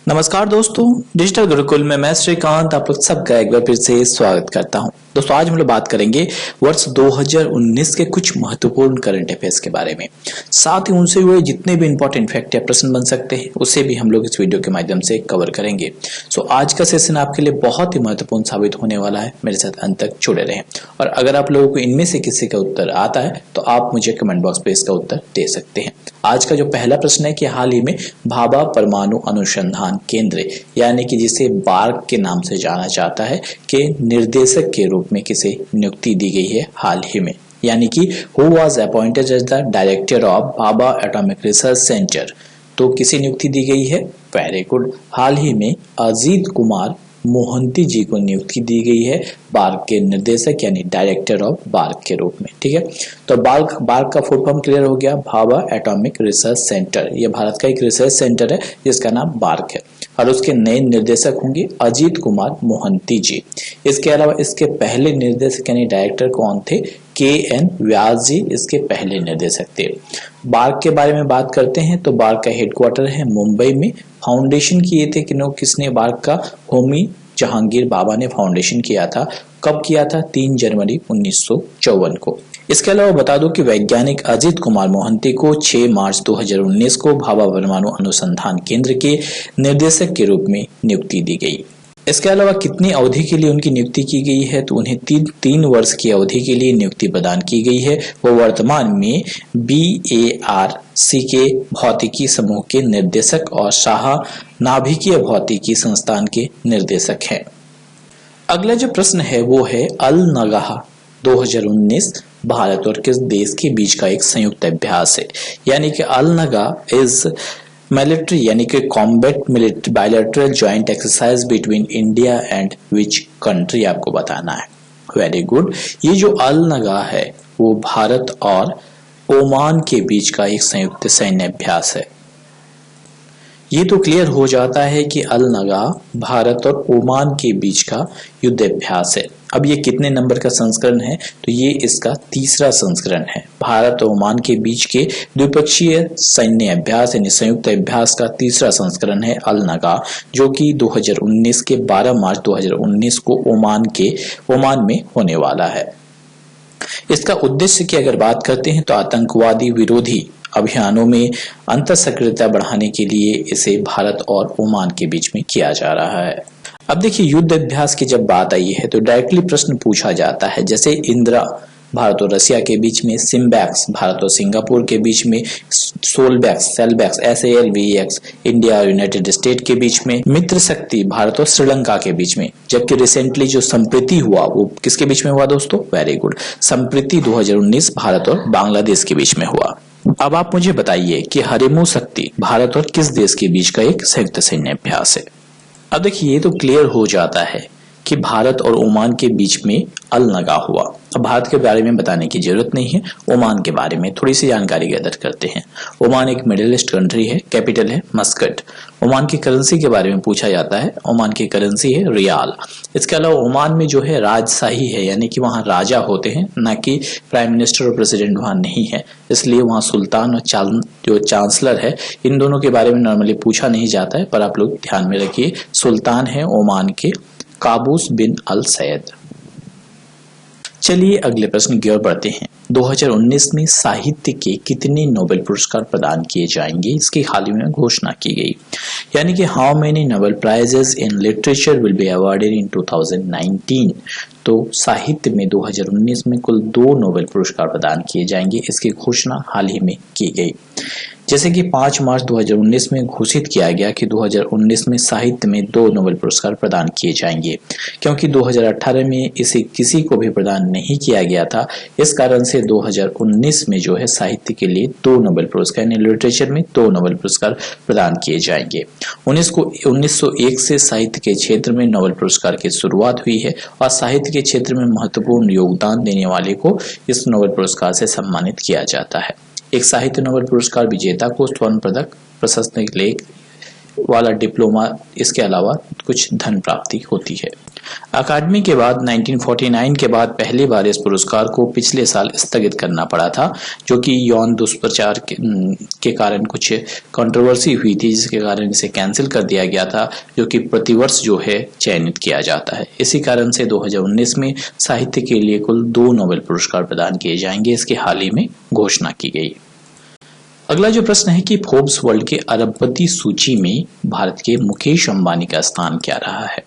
नमस्कार दोस्तों, डिजिटल गुरुकुल में मैं श्रीकांत आप लोग सबका एक बार फिर से स्वागत करता हूं। दोस्तों आज हम लोग बात करेंगे वर्ष 2019 के कुछ महत्वपूर्ण करंट अफेयर्स के बारे में। साथ ही उनसे जुड़े जितने भी इंपॉर्टेंट फैक्ट या प्रश्न बन सकते हैं उसे भी हम लोग इस वीडियो के माध्यम से कवर करेंगे। आज का सेशन आपके लिए बहुत ही महत्वपूर्ण साबित होने वाला है। मेरे साथ अंत तक जुड़े रहें और अगर आप लोगों को इनमें से किसी का उत्तर आता है तो आप मुझे कमेंट बॉक्स पे इसका उत्तर दे सकते हैं। आज का जो पहला प्रश्न है कि हाल ही में भाभा परमाणु अनुसंधान केंद्र यानी कि जिसे बार्क के नाम से जाना जाता है के निर्देशक के रूप में किसे नियुक्ति दी गई है हाल ही में, यानी कि who was appointed as the director of Bhabha Atomic Research Centre. तो किसे नियुक्ति दी गई है? वेरी गुड, हाल ही में अजीत कुमार मोहंती जी को नियुक्ति दी गई है बार्क के निर्देशक यानी डायरेक्टर ऑफ बार्क के रूप में। ठीक है, तो बार्क का फुल फॉर्म क्लियर हो गया, भाभा एटॉमिक रिसर्च सेंटर। यह भारत का एक रिसर्च सेंटर है जिसका नाम बार्क है और उसके नए निर्देशक होंगे अजीत कुमार मोहंती जी। इसके अलावा इसके पहले निर्देशक यानी डायरेक्टर कौन थे? KN व्यास जी इसके पहले निर्देशक थे। बार्क के बारे में बात करते हैं तो बार्क का हेडक्वार्टर है मुंबई में। फाउंडेशन किए थे किसने? बार्क का होमी जहांगीर बाबा ने फाउंडेशन किया था। कब किया था? 3 जनवरी 1954 को। इसके अलावा बता दूं कि वैज्ञानिक अजीत कुमार मोहंती को 6 मार्च 2019 को भाभा परमाणु अनुसंधान केंद्र के निर्देशक के रूप में नियुक्ति दी गई। इसके अलावा कितनी अवधि के लिए उनकी नियुक्ति की गई है? तो उन्हें 3 वर्ष की अवधि के लिए नियुक्ति प्रदान की गई है। वो वर्तमान में BARC के भौतिकी समूह के निर्देशक और शाह नाभिकीय भौतिकी संस्थान के निर्देशक हैं। अगला जो प्रश्न है वो है अल नगाह 2019 भारत और किस देश के बीच का एक संयुक्त अभ्यास है, यानी कि अल नगाह इज मिलिट्री यानी कि combat military bilateral joint exercise between India and which country आपको बताना है। वेरी गुड, ये जो अल नगाह है वो भारत और ओमान के बीच का एक संयुक्त सैन्य अभ्यास है। ये तो क्लियर हो जाता है कि अल नगाह भारत और ओमान के बीच का युद्ध अभ्यास है। अब ये कितने नंबर का संस्करण है? तो ये इसका तीसरा संस्करण है। भारत और ओमान के बीच के द्विपक्षीय सैन्य अभ्यास यानी संयुक्त अभ्यास का तीसरा संस्करण है अल नगाह, जो कि 2019 के 12 मार्च 2019 को ओमान में होने वाला है। इसका उद्देश्य की अगर बात करते हैं तो आतंकवादी विरोधी अभियानों में अंतःसक्रियता बढ़ाने के लिए इसे भारत और ओमान के बीच में किया जा रहा है। अब देखिए, युद्ध अभ्यास की जब बात आई है तो डायरेक्टली प्रश्न पूछा जाता है, जैसे इंदिरा भारत और रसिया के बीच में, सिम्बैक्स भारत और सिंगापुर के बीच में, सोलबैक्स SALVEX इंडिया और यूनाइटेड स्टेट के बीच में, मित्र शक्ति भारत और श्रीलंका के बीच में। जबकि रिसेंटली जो संप्रीति हुआ वो किसके बीच में हुआ दोस्तों? वेरी गुड, संप्रीति 2019 भारत और बांग्लादेश के बीच में हुआ। अब आप मुझे बताइए कि हरिमू शक्ति भारत और किस देश के बीच का एक संयुक्त सैन्य अभ्यास है। अब देखिए, ये तो क्लियर हो जाता है कि भारत और ओमान के बीच में अल नगाह हुआ। अब भारत के बारे में बताने की जरूरत नहीं है, ओमान के बारे में थोड़ी सी जानकारी गैदर करते हैं। ओमान एक मिडिल ईस्ट कंट्री है, कैपिटल है मस्कट। ओमान की करेंसी के बारे में पूछा जाता है, ओमान की करेंसी है रियाल। इसके अलावा ओमान में जो है राजशाही है, यानी कि वहाँ राजा होते हैं, ना कि प्राइम मिनिस्टर और प्रेसिडेंट वहाँ नहीं है, इसलिए वहाँ सुल्तान और जो चांसलर है इन दोनों के बारे में नॉर्मली पूछा नहीं जाता है, पर आप लोग ध्यान में रखिए सुल्तान है ओमान के काबूस बिन अल सैद। चलिए अगले प्रश्न की ओर बढ़ते हैं। 2019 में साहित्य के कितने नोबेल पुरस्कार प्रदान किए जाएंगे, इसकी हाल ही में घोषणा की गई, यानी कि how many Nobel prizes in literature will be awarded in 2019। तो साहित्य में 2019 में कुल 2 नोबेल पुरस्कार प्रदान किए जाएंगे, इसकी घोषणा हाल ही में की गई। जैसे कि 5 मार्च 2019 में घोषित किया गया कि 2019 में साहित्य में 2 नोबेल पुरस्कार प्रदान किए जाएंगे, क्योंकि 2018 में इसे किसी को भी प्रदान नहीं किया गया था। इस कारण से 2019 में जो है साहित्य के लिए 2 नोबेल पुरस्कार यानी लिटरेचर में 2 नोबेल पुरस्कार प्रदान किए जाएंगे। 1901 से साहित्य के क्षेत्र में नोबेल पुरस्कार की शुरुआत हुई है और साहित्य के क्षेत्र में महत्वपूर्ण योगदान देने वाले को इस नोबेल पुरस्कार से सम्मानित किया जाता है। एक साहित्य नोबेल पुरस्कार विजेता को स्वर्ण पदक, प्रशस्ति लेख वाला डिप्लोमा, इसके अलावा कुछ धन प्राप्ति होती है। अकादमी के बाद 1949 के बाद पहली बार इस पुरस्कार को पिछले साल स्थगित करना पड़ा था, जो कि यौन दुष्प्रचार के कारण कुछ कंट्रोवर्सी हुई थी, जिसके कारण इसे कैंसिल कर दिया गया था, जो कि प्रतिवर्ष जो है चयनित किया जाता है। इसी कारण से 2019 में साहित्य के लिए कुल 2 नोबेल पुरस्कार प्रदान किए जाएंगे, इसकी हाल ही में घोषणा की गई। अगला जो प्रश्न है कि फोर्ब्स वर्ल्ड के अरबपति सूची में भारत के मुकेश अंबानी का स्थान क्या रहा है,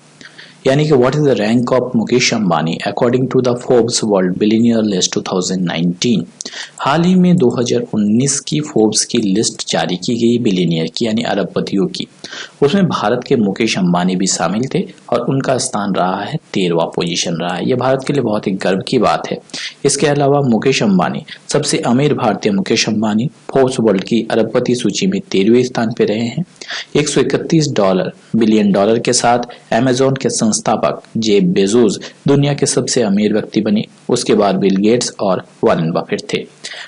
यानी कि what is the rank of Mukesh Ambani according to the Forbes world billionaire list 2019। हाल ही में 2019 की फोर्ब्स की लिस्ट जारी की गई बिलियनियर की, यानी अरबपतियों की। उसमें भारत के मुकेश अंबानी भी शामिल थे और उनका स्थान रहा है 13वां पोजीशन रहा है। यह भारत के लिए बहुत ही गर्व की बात है। इसके अलावा मुकेश अंबानी, सबसे अमीर भारतीय मुकेश अंबानी, फोर्ब्स वर्ल्ड की अरबपति सूची में 13वें स्थान पर रहे हैं। $131 बिलियन के साथ अमेजॉन के संस्थापक जेफ बेजोस दुनिया के सबसे अमीर व्यक्ति बने। उसके बाद बिल गेट्स और वॉरेन बफेट थे।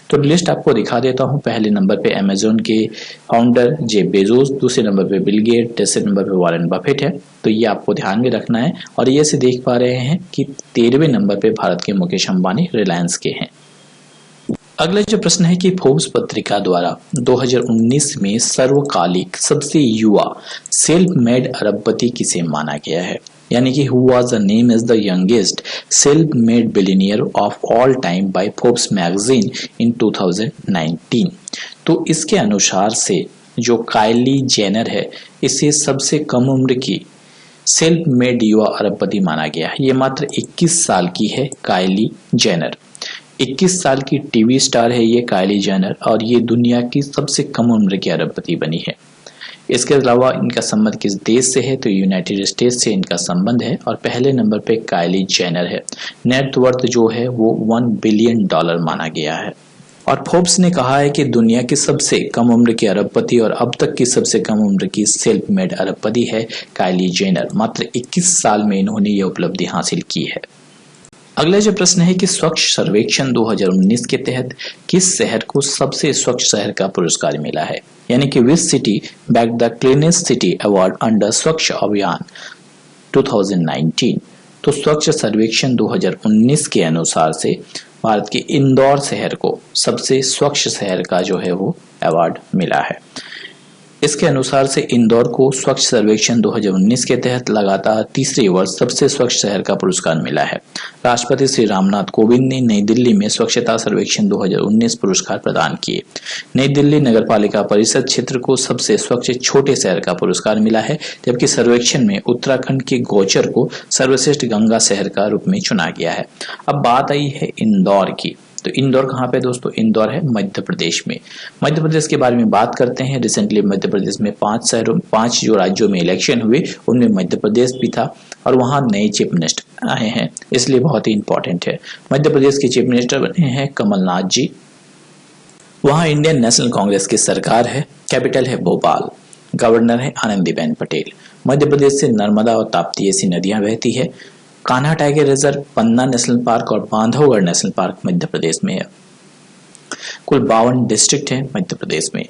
तो लिस्ट आपको दिखा देता हूं। पहले नंबर पे अमेजॉन के फाउंडर जेफ बेजोस, दूसरे नंबर पे बिल गेट, तीसरे नंबर पे वॉरेन बफेट है। तो ये आपको ध्यान में रखना है। और ये से देख पा रहे हैं कि 13वें नंबर पे भारत के मुकेश अंबानी रिलायंस के हैं। अगला जो प्रश्न है कि फोर्ब्स पत्रिका द्वारा 2019 में सर्वकालिक सबसे युवा सेल्फ मेड अरबपति किसे माना गया है, यानी कि who was the name is the youngest self made billionaire of all time by Forbes magazine in 2019। तो इसके अनुसार से जो काइली जेनर है, इसे सबसे कम उम्र की सेल्फ मेड युवा अरबपति माना गया है। ये मात्र 21 साल की है काइली जेनर। 21 साल की टीवी स्टार है ये काइली जेनर, और ये दुनिया की सबसे कम उम्र की अरबपति बनी है। इसके अलावा इनका संबंध किस देश से है, तो यूनाइटेड स्टेट्स से इनका संबंध है। और पहले नंबर पे काइली जेनर है। नेटवर्थ जो है वो $1 बिलियन माना गया है। और फोर्ब्स ने कहा है कि दुनिया की सबसे कम उम्र की अरबपति और अब तक की सबसे कम उम्र की सेल्फ मेड अरबपति है काइली जेनर। मात्र 21 साल में इन्होंने ये उपलब्धि हासिल की है। अगला जो प्रश्न है कि स्वच्छ सर्वेक्षण 2019 के तहत किस शहर को सबसे स्वच्छ शहर का पुरस्कार मिला है, यानी कि which city back the cleanest city award under Swachh Abhiyan 2019। तो स्वच्छ सर्वेक्षण 2019 के अनुसार से भारत के इंदौर शहर को सबसे स्वच्छ शहर का जो है वो अवार्ड मिला है। इसके अनुसार से इंदौर को स्वच्छ सर्वेक्षण 2019 के तहत लगातार तीसरे वर्ष सबसे स्वच्छ शहर का पुरस्कार मिला है। राष्ट्रपति श्री रामनाथ कोविंद ने नई दिल्ली में स्वच्छता सर्वेक्षण 2019 पुरस्कार प्रदान किए। नई दिल्ली नगरपालिका परिषद क्षेत्र को सबसे स्वच्छ छोटे शहर का पुरस्कार मिला है, जबकि सर्वेक्षण में उत्तराखंड के गौचर को सर्वश्रेष्ठ गंगा शहर का रूप में चुना गया है। अब बात आई है इंदौर की। तो इंदौर कहाँ पे दोस्तों? इंदौर है मध्य प्रदेश में। मध्य प्रदेश के बारे में बात करते हैं। रिसेंटली मध्य प्रदेश में 5 जो राज्यों में इलेक्शन हुए उनमें मध्य प्रदेश भी था, और वहां नए चीफ मिनिस्टर आए हैं, इसलिए बहुत ही इंपॉर्टेंट है। मध्य प्रदेश के चीफ मिनिस्टर बने हैं कमलनाथ जी। वहां इंडियन नेशनल कांग्रेस की सरकार है। कैपिटल है भोपाल। गवर्नर है आनंदीबेन पटेल। मध्य प्रदेश से नर्मदा और ताप्ती ऐसी नदियां बहती है। कान्हा टाइगर रिजर्व, पन्ना नेशनल पार्क और बांधवगढ़ नेशनल पार्क मध्य प्रदेश में है। कुल 52 डिस्ट्रिक्ट है मध्य प्रदेश में।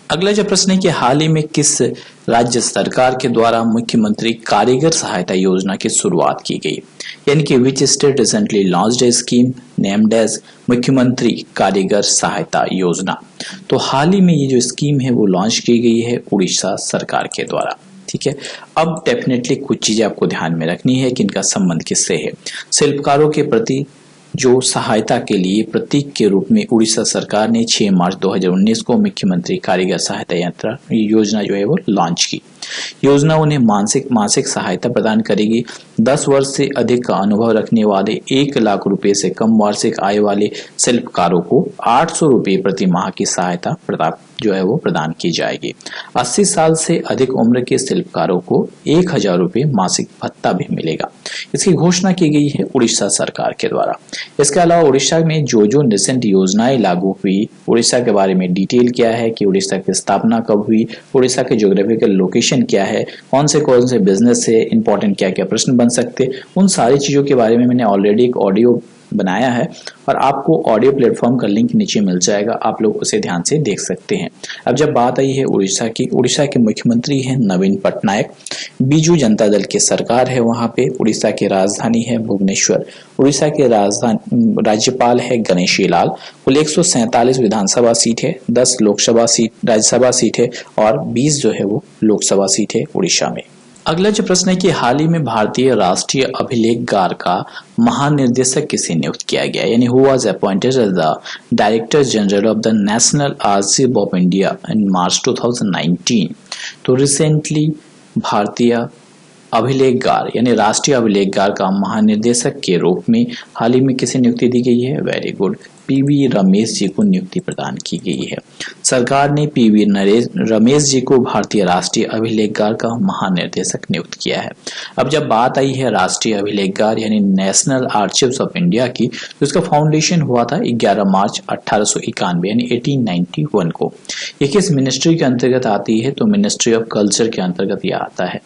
अगला जो प्रश्न है कि हाल ही में किस राज्य सरकार के द्वारा मुख्यमंत्री कारीगर सहायता योजना की शुरुआत की गई, यानी कि which state recently launched a scheme named as Mukhyamantri Karigar सहायता योजना। तो हाल ही में ये जो स्कीम है वो लॉन्च की गई है उड़ीसा सरकार के द्वारा। ठीक है। अब डेफिनेटली कुछ चीजें आपको ध्यान में रखनी है कि इनका संबंध किससे है। शिल्पकारों के प्रति जो सहायता के लिए प्रतीक के रूप में उड़ीसा सरकार ने 6 मार्च 2019 को मुख्यमंत्री कारीगर सहायता योजना जो है वो लॉन्च की। योजना उन्हें मासिक सहायता प्रदान करेगी। 10 वर्ष से अधिक का अनुभव रखने वाले 1 लाख रुपए से कम वार्षिक आय वाले शिल्पकारों को 800 रुपए प्रति माह की सहायता जो है वो प्रदान की जाएगी। 80 साल से अधिक उम्र के शिल्पकारों को 1000 रुपए मासिक भत्ता भी मिलेगा। इसकी घोषणा की गई है उड़ीसा सरकार के द्वारा। इसके अलावा उड़ीसा में जो रिसेंट योजनाएं लागू हुई, उड़ीसा के बारे में डिटेल क्या है कि उड़ीसा की स्थापना कब हुई, उड़ीसा के ज्योग्राफिकल लोकेशन क्या है, कौन से बिजनेस से इंपॉर्टेंट क्या क्या प्रश्न बन सकते, उन सारी चीजों के बारे में मैंने ऑलरेडी एक ऑडियो बनाया है और आपको ऑडियो प्लेटफॉर्म का लिंक नीचे मिल जाएगा, आप लोग उसे ध्यान से देख सकते हैं। अब जब बात आई है उड़ीसा की, उड़ीसा के मुख्यमंत्री हैं नवीन पटनायक, बीजू जनता दल की सरकार है वहां पे। उड़ीसा की राजधानी है भुवनेश्वर। उड़ीसा के राज्यपाल है गणेशी लाल। कुल 147 विधानसभा सीट है, 10 लोकसभा सीट राज्यसभा सीट है और 20 जो है वो लोकसभा सीट है उड़ीसा में। अगला जो प्रश्न है कि हाल ही में भारतीय राष्ट्रीय अभिलेखगार का महानिर्देशक किसे नियुक्त किया गया, यानी who was appointed as the director general of the national archive of India in March 2019। तो रिसेंटली भारतीय अभिलेखगार यानी राष्ट्रीय अभिलेखगार का महानिर्देशक के रूप में हाल ही में किसे नियुक्ति दी गई है? Very good, PV Ramesh ji को नियुक्ति प्रदान की गई है। सरकार ने पीवी रमेश जी को भारतीय राष्ट्रीय अभिलेखगार का महानिर्देशक नियुक्त किया है। अब जब बात आई है राष्ट्रीय अभिलेखगार यानी नेशनल आर्चिव्स ऑफ इंडिया की, तो इसका फाउंडेशन हुआ था 11 मार्च 1891 यानी 1891 को। ये किस मिनिस्ट्री के अंतर्गत आती है? तो मिनिस्ट्री ऑफ कल्चर के अंतर्गत यह आता है।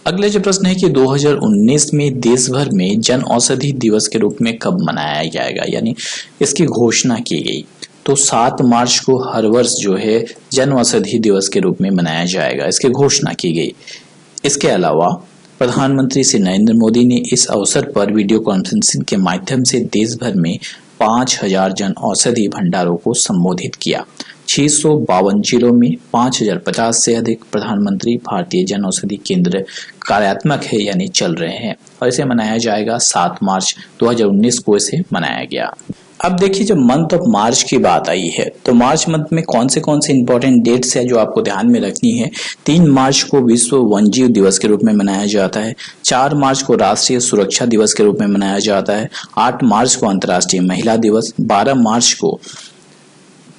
अगले जो प्रश्न है कि 2019 में देश भर में जन औषधि दिवस के रूप में कब मनाया जाएगा, यानी इसकी घोषणा की गई। तो 7 मार्च को हर वर्ष जो है जन औषधि दिवस के रूप में मनाया जाएगा, इसकी घोषणा की गई। इसके अलावा प्रधानमंत्री श्री नरेंद्र मोदी ने इस अवसर पर वीडियो कॉन्फ्रेंसिंग के माध्यम से देश भर में 5000 जन औषधि भंडारों को संबोधित किया। 652 जिलों में 5050 से अधिक प्रधानमंत्री भारतीय जन औषधि केंद्र कार्यात्मक है यानी चल रहे हैं और इसे मनाया जाएगा 7 मार्च 2019 को इसे मनाया गया। अब देखिए जब मंथ ऑफ मार्च की बात आई है तो मार्च मंथ में कौन से इंपॉर्टेंट डेट्स है जो आपको ध्यान में रखनी है। 3 मार्च को विश्व वन्यजीव दिवस के रूप में मनाया जाता है। 4 मार्च को राष्ट्रीय सुरक्षा दिवस के रूप में मनाया जाता है। 8 मार्च को अंतर्राष्ट्रीय महिला दिवस। 12 मार्च को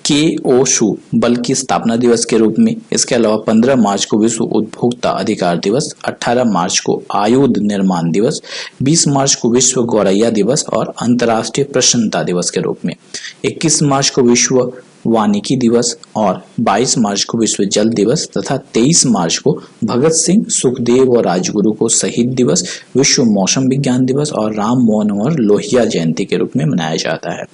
केओशु बल की स्थापना दिवस के रूप में। इसके अलावा 15 मार्च को विश्व उपभोक्ता अधिकार दिवस। 18 मार्च को आयुध निर्माण दिवस। 20 मार्च को विश्व गौरैया दिवस और अंतर्राष्ट्रीय प्रसन्नता दिवस के रूप में। 21 मार्च को विश्व वानिकी दिवस और 22 मार्च को विश्व जल दिवस तथा 23 मार्च को भगत सिंह, सुखदेव और राजगुरु को शहीद दिवस, विश्व मौसम विज्ञान दिवस और राम मनोहर लोहिया जयंती के रूप में मनाया जाता है।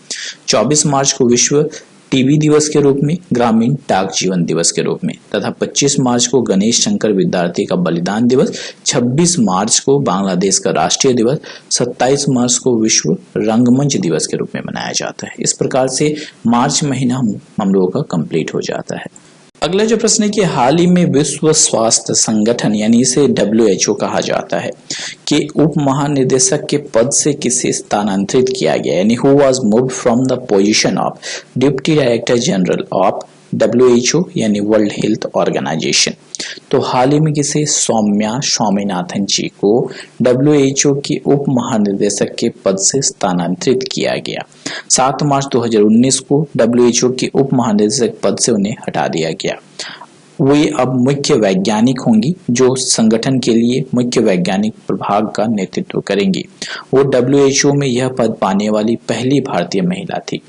24 मार्च को विश्व टीबी दिवस के रूप में, ग्रामीण डाक जीवन दिवस के रूप में तथा 25 मार्च को गणेश शंकर विद्यार्थी का बलिदान दिवस। 26 मार्च को बांग्लादेश का राष्ट्रीय दिवस। 27 मार्च को विश्व रंगमंच दिवस के रूप में मनाया जाता है। इस प्रकार से मार्च महीना हम लोगों का कंप्लीट हो जाता है। अगला जो प्रश्न है कि हाल ही में विश्व स्वास्थ्य संगठन यानी इसे WHO कहा जाता है कि उप महानिदेशक के पद से किसे स्थानांतरित किया गया, यानी who was moved from the position of deputy director general of WHO यानी वर्ल्ड हेल्थ ऑर्गेनाइजेशन। तो हाल ही में किसे सौम्या स्वामीनाथन जी को WHO की उप महानिदेशक के पद से स्थानांतरित किया गया। 7 मार्च 2019 को WHO की उप महानिदेशक पद से उन्हें हटा दिया गया। वे अब मुख्य वैज्ञानिक होंगी जो संगठन के लिए मुख्य वैज्ञानिक प्रभाग का नेतृत्व करेंगी। वो WHO में यह पद पाने वाली पहली भारतीय महिला थी।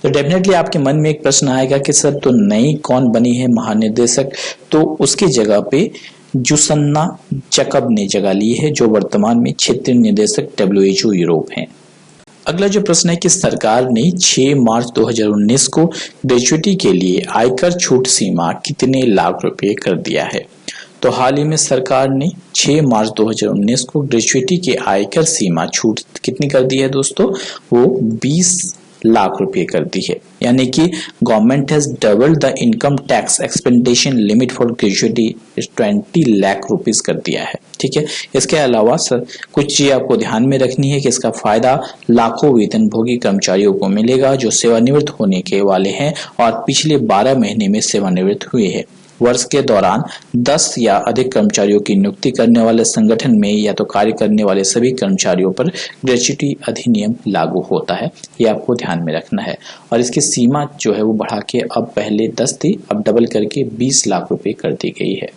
तो डेफिनेटली आपके मन में एक प्रश्न आएगा कि सर तो नई कौन बनी है महानिदेशक, तो उसकी जगह पे जुसन्ना जकब ने जगह ली है जो वर्तमान में क्षेत्रीय निदेशक WHO यूरोप हैं। अगला जो प्रश्न है कि सरकार ने 6 मार्च 2019 को ग्रेच्युटी के लिए आयकर छूट सीमा कितने लाख रुपए कर दिया है। तो हाल ही में सरकार ने 6 मार्च 2019 को ग्रेच्युटी के आयकर सीमा छूट कितनी कर दी है दोस्तों, वो 20 लाख रुपए कर दी है। यानी कि government has doubled the income tax exemption limit for gratuity 20 lakh rupees कर दिया है। ठीक है, इसके अलावा कुछ चीज आपको ध्यान में रखनी है कि इसका फायदा लाखों वेतनभोगी कर्मचारियों को मिलेगा जो सेवानिवृत्त होने के वाले हैं और पिछले 12 महीने में सेवानिवृत्त हुए हैं। वर्ष के दौरान 10 या अधिक कर्मचारियों की नियुक्ति करने वाले संगठन में या तो कार्य करने वाले सभी कर्मचारियों पर ग्रेच्युटी अधिनियम लागू होता है, ये आपको ध्यान में रखना है। और इसकी सीमा जो है वो बढ़ा के अब पहले 10 थी, अब डबल करके 20 लाख रुपए कर दी गई है।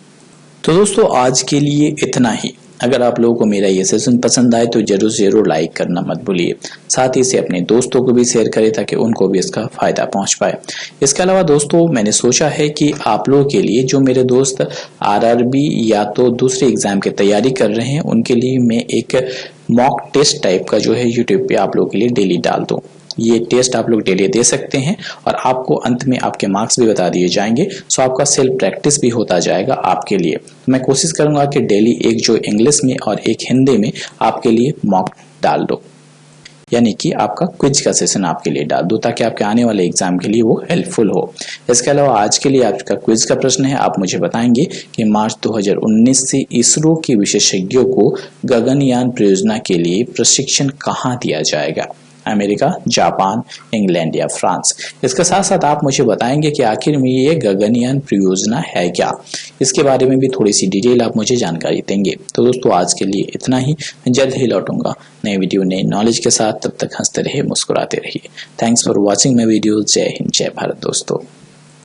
तो दोस्तों आज के लिए इतना ही। अगर आप लोगों को मेरा ये सेशन पसंद आए तो जरूर लाइक करना मत भूलिए। साथ ही इसे अपने दोस्तों को भी शेयर करें ताकि उनको भी इसका फायदा पहुंच पाए। इसके अलावा दोस्तों मैंने सोचा है कि आप लोगों के लिए जो मेरे दोस्त RRB या तो दूसरे एग्जाम की तैयारी कर रहे हैं उनके लिए मैं एक मॉक टेस्ट टाइप का जो है यूट्यूब पे आप लोगों के लिए डेली डाल दूं। ये टेस्ट आप लोग डेली दे सकते हैं और आपको अंत में आपके मार्क्स भी बता दिए जाएंगे। सो आपका सेल्फ प्रैक्टिस भी होता जाएगा आपके लिए। मैं कोशिश करूंगा कि डेली एक जो इंग्लिश में और एक हिंदी में आपके लिए मॉक डाल दो, यानी कि आपका क्विज का सेशन आपके लिए डाल दो, ताकि आपके आने वाले एग्जाम के लिए वो हेल्पफुल हो। इसके अलावा आज के लिए आपका क्विज का प्रश्न है, आप मुझे बताएंगे कि मार्च 2019 से इसरो के विशेषज्ञों को गगनयान परियोजना के लिए प्रशिक्षण कहाँ दिया जाएगा? अमेरिका, जापान, इंग्लैंड या फ्रांस? इसके साथ साथ आप मुझे बताएंगे कि आखिर में ये गगनयान परियोजना है क्या। इसके बारे में भी थोड़ी सी डिटेल आप मुझे जानकारी देंगे। तो दोस्तों आज के लिए इतना ही। जल्द ही लौटूंगा नए वीडियो नए नॉलेज के साथ। तब तक हंसते रहिए, मुस्कुराते रहिए। Thanks for watching my video. जय हिंद, जय भारत दोस्तों।